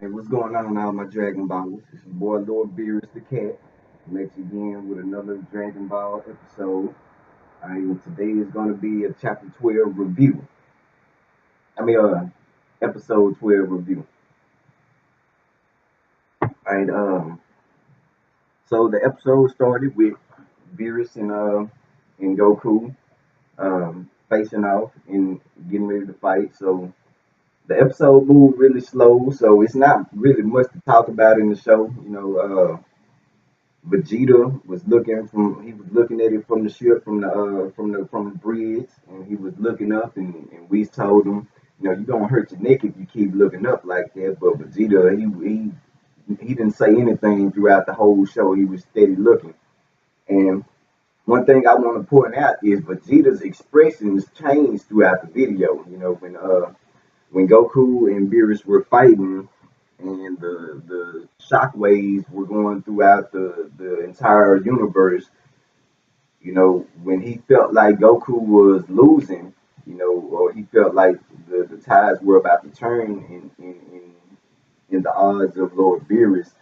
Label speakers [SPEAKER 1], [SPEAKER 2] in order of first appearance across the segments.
[SPEAKER 1] Hey, what's going on now, my Dragon Ballers? It's your boy Lord Beerus the Cat. Met you again with another Dragon Ball episode. Today is going to be a chapter 12 review. Episode 12 review. Alright, so the episode started with Beerus and Goku facing off and getting ready to fight. So the episode moved really slow, so it's not really much to talk about in the show. Vegeta he was looking at it from the ship from the bridge, and he was looking up, and we told him, you're gonna hurt your neck if you keep looking up like that. But Vegeta, he didn't say anything throughout the whole show. He was steady looking. And one thing I want to point out is Vegeta's expressions changed throughout the video. When Goku and Beerus were fighting, and the shockwaves were going throughout the entire universe. When he felt like Goku was losing, or he felt like the tides were about to turn in the odds of Lord Beerus,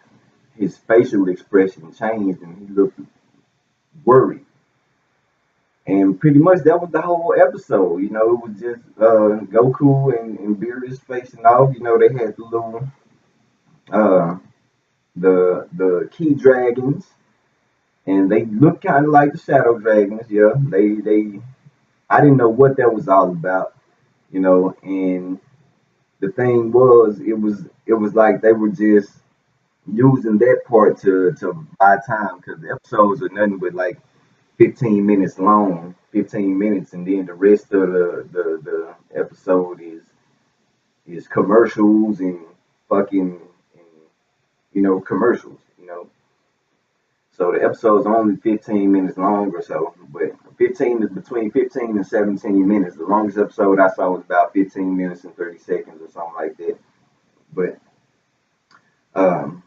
[SPEAKER 1] his facial expression changed and he looked worried. And pretty much that was the whole episode. It was just Goku and Beerus facing off. They had the little uh, the key dragons, and they look kind of like the shadow dragons. Yeah, they. I didn't know what that was all about, And the thing was, it was like they were just using that part to buy time because the episodes are nothing but like 15 minutes long, 15 minutes, and then the rest of the episode is commercials and fucking and, commercials. So the episode's only 15 minutes long or so, but 15 is between 15 and 17 minutes. The longest episode I saw was about 15 minutes and 30 seconds or something like that. But um,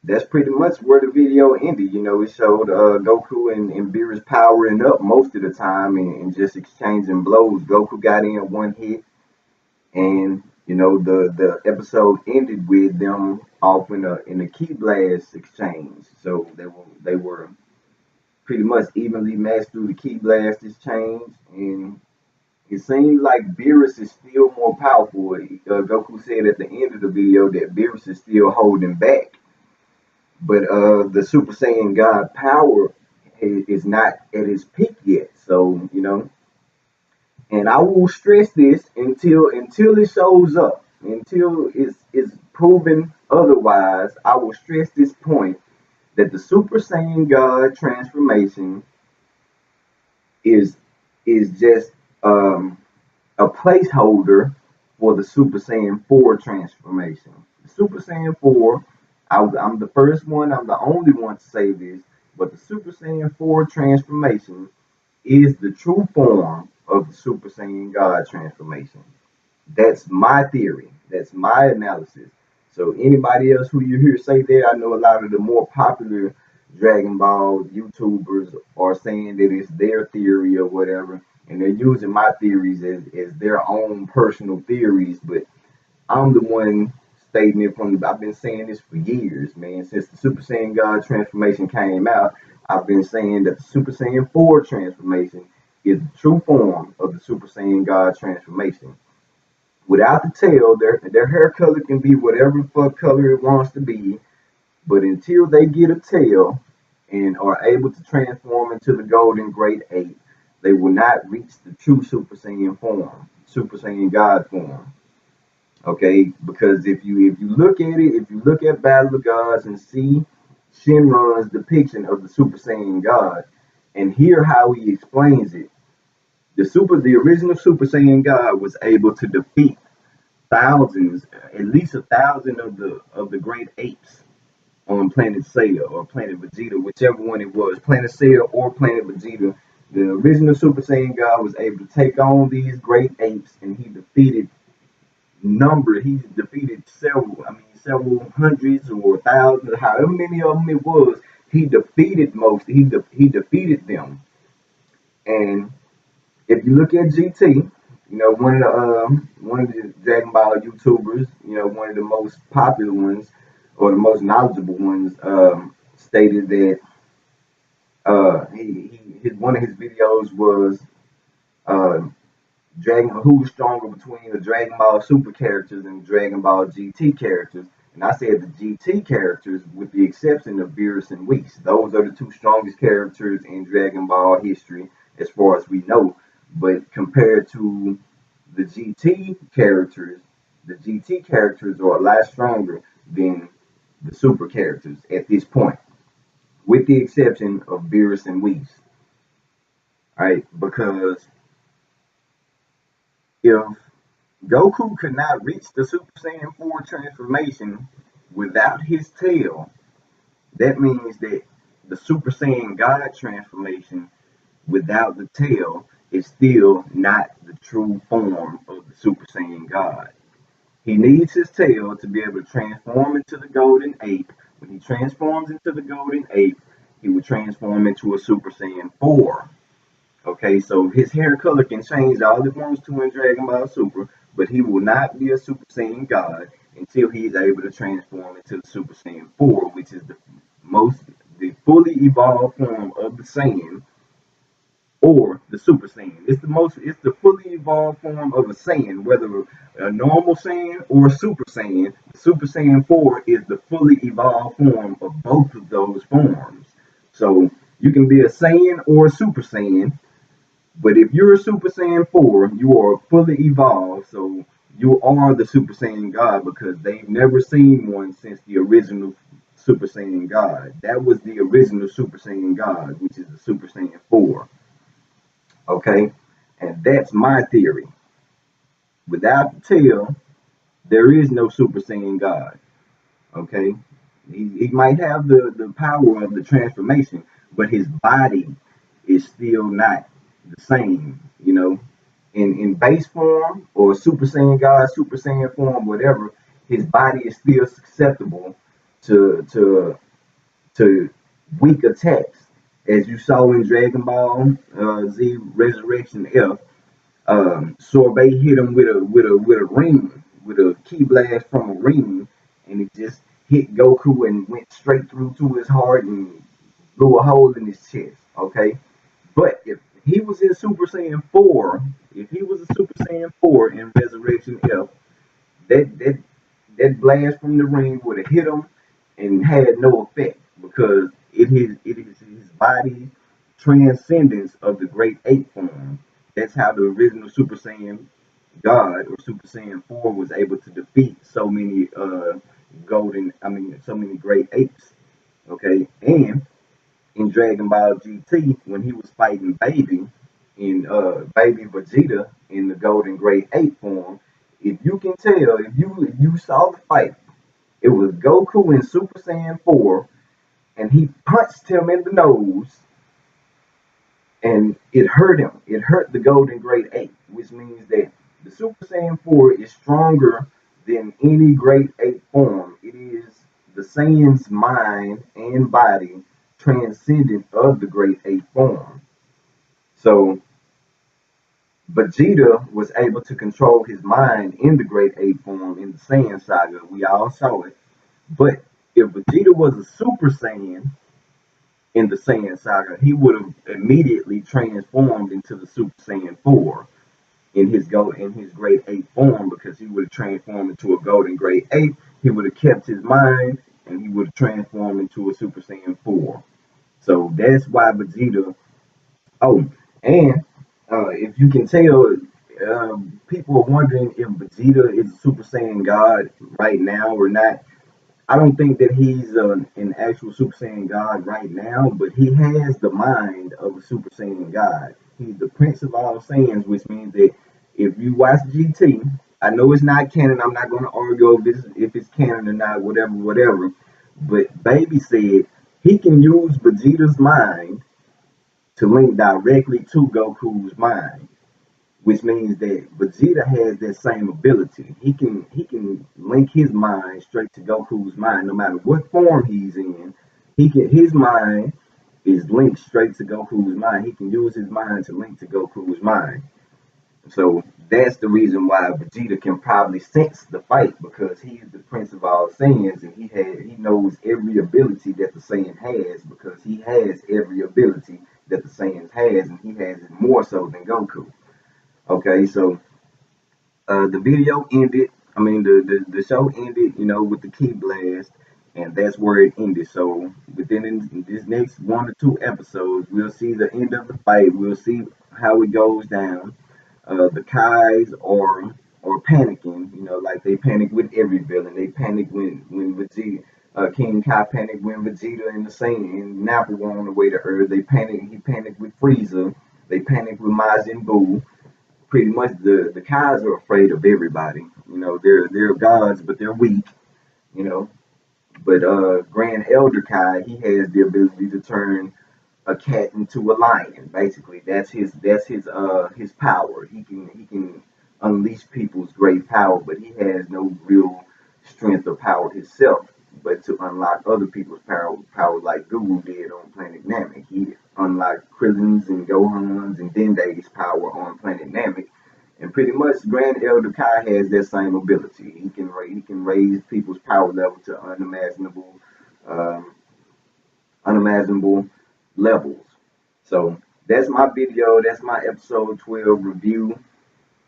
[SPEAKER 1] that's pretty much where the video ended. It showed Goku and Beerus powering up most of the time and just exchanging blows. Goku got in one hit, and the episode ended with them off in a key blast exchange. So they were pretty much evenly matched through the key blast exchange, and it seems like Beerus is still more powerful. Goku said at the end of the video that Beerus is still holding back, but the Super Saiyan God power is not at its peak yet. So and I will stress this until it shows up, until it's proven otherwise. I will stress this point that the Super Saiyan God transformation is is just a placeholder for the Super Saiyan 4 transformation. The Super Saiyan 4, I'm the first one, I'm the only one to say this, but the Super Saiyan 4 transformation is the true form of the Super Saiyan God transformation. That's my theory. That's my analysis. So anybody else who you hear say that, I know a lot of the more popular Dragon Ball YouTubers are saying that it's their theory or whatever, and they're using my theories as their own personal theories. But I'm the one stating it I've been saying this for years, man. Since the Super Saiyan God transformation came out, I've been saying that the Super Saiyan 4 transformation is the true form of the Super Saiyan God transformation. Without the tail, their hair color can be whatever fuck color it wants to be, but until they get a tail and are able to transform into the Golden Great Ape, they will not reach the true Super Saiyan form, Super Saiyan God form. Okay, because if you look at it, if you look at Battle of Gods and see Shenron's depiction of the Super Saiyan God, and hear how he explains it, the original Super Saiyan God was able to defeat thousands, at least 1,000 of the great apes on Planet Saiyan or Planet Vegeta, whichever one it was, Planet Saiyan or Planet Vegeta. The original Super Saiyan God was able to take on these great apes, and he defeated several, I mean, several hundreds or thousands, however many of them it was. He defeated most. He defeated them. And if you look at GT, You know, one of the Dragon Ball YouTubers, you know, one of the most popular ones or the most knowledgeable ones, stated that his one of his videos was uh, Dragon who's stronger between the Dragon Ball Super characters and Dragon Ball GT characters. And I said the GT characters, with the exception of Beerus and Whis. Those are the two strongest characters in Dragon Ball history, as far as we know. But compared to the GT characters, the GT characters are a lot stronger than the Super characters at this point, with the exception of Beerus and Whis. Right? Because if Goku could not reach the Super Saiyan 4 transformation without his tail, that means that the Super Saiyan God transformation without the tail is still not the true form of the Super Saiyan God. He needs his tail to be able to transform into the Golden Ape. When he transforms into the Golden Ape, he will transform into a Super Saiyan 4. Okay, so his hair color can change all it wants to in Dragon Ball Super, but he will not be a Super Saiyan God until he is able to transform into the Super Saiyan 4, which is the fully evolved form of the Saiyan, or the Super Saiyan. It's the fully evolved form of a Saiyan, whether a normal Saiyan or a Super Saiyan. The Super Saiyan 4 is the fully evolved form of both of those forms. So you can be a Saiyan or a Super Saiyan, but if you're a Super Saiyan 4, you are fully evolved, so you are the Super Saiyan God because they've never seen one since the original Super Saiyan God. That was the original Super Saiyan God, which is the Super Saiyan 4. Okay? And that's my theory. Without the tail, there is no Super Saiyan God. Okay? He might have the power of the transformation, but his body is still not the same, you know. In base form or Super Saiyan God, Super Saiyan form, whatever, his body is still susceptible to to weak attacks, as you saw in Dragon Ball Z Resurrection F. Sorbet hit him with a ring, with a key blast from a ring, and it just hit Goku and went straight through to his heart and blew a hole in his chest. Okay, but if he was in Super Saiyan 4, if he was a Super Saiyan 4 in Resurrection F, that that that blast from the ring would have hit him and had no effect because it is his body's transcendence of the great ape form. That's how the original Super Saiyan God or Super Saiyan 4 was able to defeat so many so many great apes. Okay, and in Dragon Ball GT when he was fighting Baby Vegeta in the Golden Great Ape form. If you can tell, if you saw the fight, it was Goku in Super Saiyan 4, and he punched him in the nose, and it hurt him. It hurt the Golden Great Ape, which means that the Super Saiyan 4 is stronger than any Great Ape form. It is the Saiyan's mind and body transcendent of the Great Ape form. So Vegeta was able to control his mind in the Great Ape form in the Saiyan saga. We all saw it. But if Vegeta was a Super Saiyan in the Saiyan saga, he would have immediately transformed into the Super Saiyan 4 in his Great Ape form because he would have transformed into a Golden Great Ape. He would have kept his mind and he would have transformed into a Super Saiyan 4. So that's why Vegeta. Oh, and if you can tell, people are wondering if Vegeta is a Super Saiyan God right now or not. I don't think that he's an actual Super Saiyan God right now, but he has the mind of a Super Saiyan God. He's the Prince of all Saiyans, which means that if you watch GT, I know it's not canon. I'm not going to argue if it's canon or not, whatever, whatever. But Baby said he can use Vegeta's mind to link directly to Goku's mind, which means that Vegeta has that same ability. He can link his mind straight to Goku's mind, no matter what form he's in. His mind is linked straight to Goku's mind. He can use his mind to link to Goku's mind. So that's the reason why Vegeta can probably sense the fight, because he's the prince of all Saiyans, and he knows every ability that the Saiyan has, because he has every ability that the Saiyans has, and he has it more so than Goku. Okay, so the video ended. I mean, the show ended, with the key blast, and that's where it ended. So within this next 1 or 2 episodes, we'll see the end of the fight. We'll see how it goes down. The Kais are panicking, like they panic with every villain. They panic when Vegeta, King Kai panicked when Vegeta and the Saint and Nappa were on the way to Earth. He panicked with Frieza. They panicked with Majin Buu. Pretty much the Kais are afraid of everybody. They're gods, but they're weak. You know, but Grand Elder Kai, he has the ability to turn a cat into a lion. Basically, that's his power. He can unleash people's great power, but he has no real strength or power himself. But to unlock other people's power like Guru did on Planet Namek, he unlocked Krillin's and Gohan's and Dende's power on Planet Namek. And pretty much, Grand Elder Kai has that same ability. He can raise people's power level to um, unimaginable levels. So that's my video. That's my episode 12 review.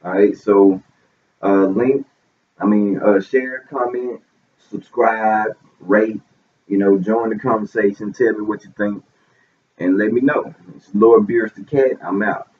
[SPEAKER 1] All right. So share, comment, subscribe, rate. Join the conversation. Tell me what you think, and let me know. It's Lord Beers the Cat. I'm out.